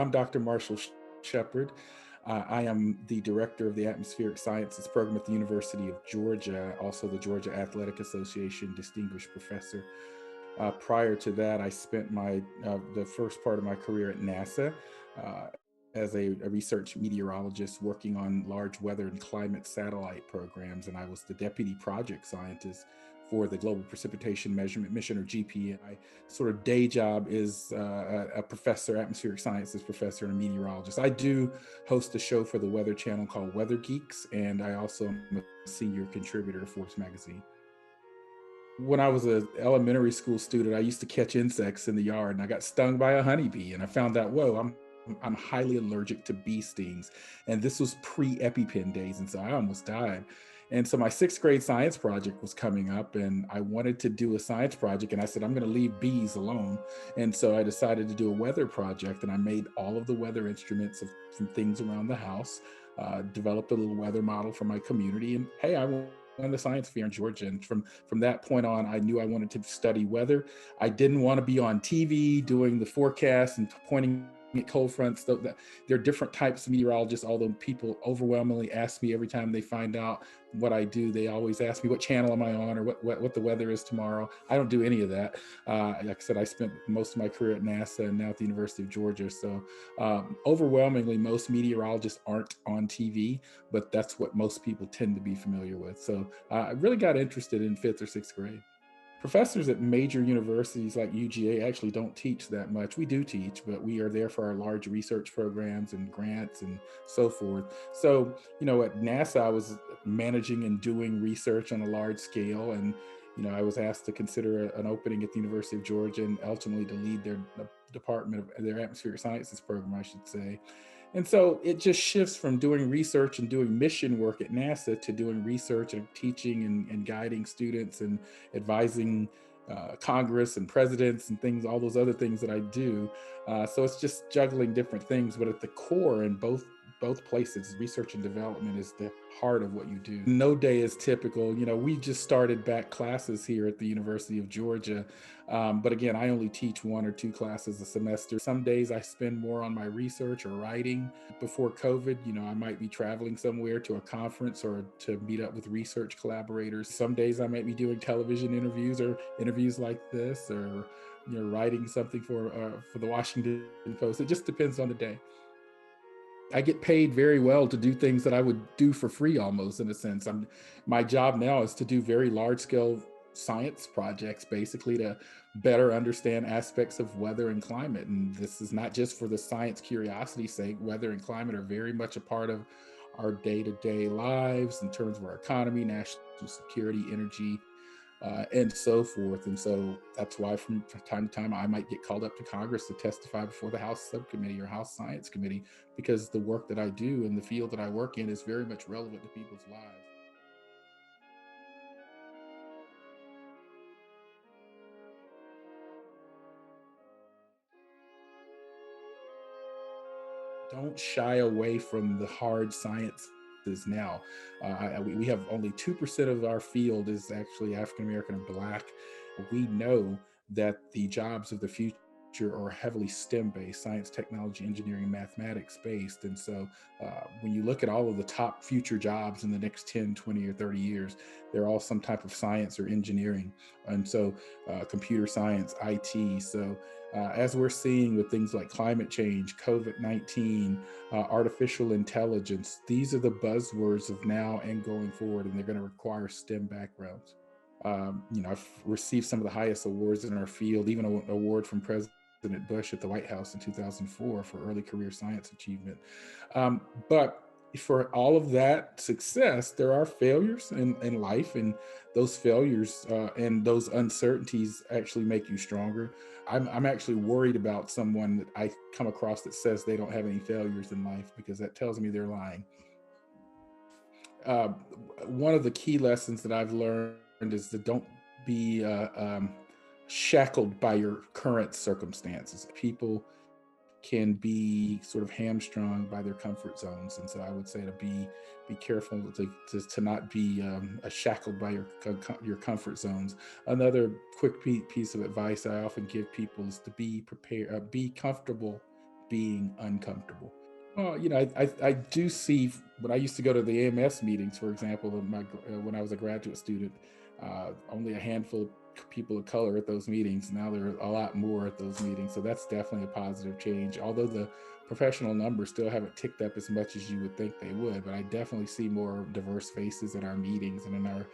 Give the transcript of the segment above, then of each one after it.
I'm Dr. Marshall Shepard. I am the director of the Atmospheric Sciences program at the University of Georgia, also the Georgia Athletic Association Distinguished Professor. Prior to that, I spent the first part of my career at NASA as a research meteorologist working on large weather and climate satellite programs, and I was the deputy project scientist for the Global Precipitation Measurement Mission, or GPM. My sort of day job is a professor, atmospheric sciences professor, and a meteorologist. I do host a show for the Weather Channel called Weather Geeks, and I also am a senior contributor to Forbes magazine. When I was an elementary school student, I used to catch insects in the yard, and I got stung by a honeybee. And I found out, whoa, I'm highly allergic to bee stings, and this was pre-EpiPen days, and so I almost died. And so my sixth grade science project was coming up, and I wanted to do a science project, and I said, I'm going to leave bees alone. And so I decided to do a weather project, and I made all of the weather instruments from things around the house, developed a little weather model for my community, and hey, I won the science fair in Georgia. And from that point on, I knew I wanted to study weather. I didn't want to be on TV doing the forecast and pointing at cold fronts. There are different types of meteorologists, although people overwhelmingly ask me every time they find out what I do. They always ask me what channel am I on, or what the weather is tomorrow. I don't do any of that. Like I said, I spent most of my career at NASA and now at the University of Georgia. So overwhelmingly, most meteorologists aren't on TV, but that's what most people tend to be familiar with. So I really got interested in fifth or sixth grade. Professors at major universities like UGA actually don't teach that much. We do teach, but we are there for our large research programs and grants and so forth. So, at NASA, I was managing and doing research on a large scale. And, I was asked to consider an opening at the University of Georgia and ultimately to lead their department of their atmospheric sciences program, I should say. And so it just shifts from doing research and doing mission work at NASA to doing research and teaching and guiding students and advising Congress and presidents and things, all those other things that I do. So it's just juggling different things, but at the core in both places, research and development is the heart of what you do. No day is typical. We just started back classes here at the University of Georgia. But again, I only teach one or two classes a semester. Some days I spend more on my research or writing. Before COVID, I might be traveling somewhere to a conference or to meet up with research collaborators. Some days I might be doing television interviews or interviews like this, or writing something for the Washington Post. It just depends on the day. I get paid very well to do things that I would do for free, almost, in a sense. My job now is to do very large scale science projects, basically to better understand aspects of weather and climate. And this is not just for the science curiosity's sake. Weather and climate are very much a part of our day-to-day lives in terms of our economy, national security, energy, and so forth. And so that's why from time to time I might get called up to Congress to testify before the House Subcommittee or House Science Committee, because the work that I do and the field that I work in is very much relevant to people's lives. Don't shy away from the hard sciences now. We have only 2% of our field is actually African American or Black. We know that the jobs of the future are heavily STEM based: science, technology, engineering, mathematics based. And so when you look at all of the top future jobs in the next 10, 20, or 30 years, they're all some type of science or engineering. And so computer science, IT. So as we're seeing with things like climate change, COVID-19, artificial intelligence, these are the buzzwords of now and going forward, and they're going to require STEM backgrounds. I've received some of the highest awards in our field, even an award from President Bush at the White House in 2004 for early career science achievement. But for all of that success, there are failures in life, and those failures and those uncertainties actually make you stronger. I'm actually worried about someone that I come across that says they don't have any failures in life, because that tells me they're lying. Uh, One of the key lessons that I've learned is to don't be shackled by your current circumstances. People can be sort of hamstrung by their comfort zones, and so I would say to be careful to not be shackled by your comfort zones. Another quick piece of advice I often give people is to be prepared, be comfortable being uncomfortable. Well, I do see when I used to go to the AMS meetings, for example, when I was a graduate student, only a handful of people of color at those meetings. Now there are a lot more at those meetings, so that's definitely a positive change. Although the professional numbers still haven't ticked up as much as you would think they would, but I definitely see more diverse faces in our meetings and in our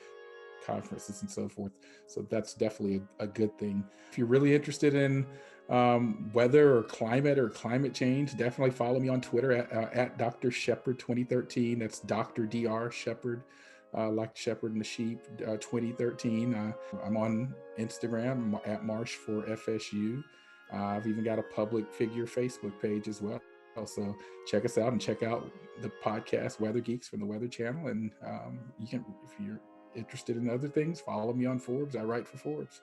conferences and so forth. So that's definitely a good thing. If you're really interested in weather or climate change, definitely follow me on Twitter at Dr. Shepherd 2013. That's Dr. Dr. Shepherd, like Shepherd and the Sheep 2013. I'm on Instagram at Marsh for FSU. I've even got a public figure Facebook page as well. So check us out and check out the podcast Weather Geeks from the Weather Channel. And you can, if you're interested in other things, follow me on Forbes. I write for Forbes.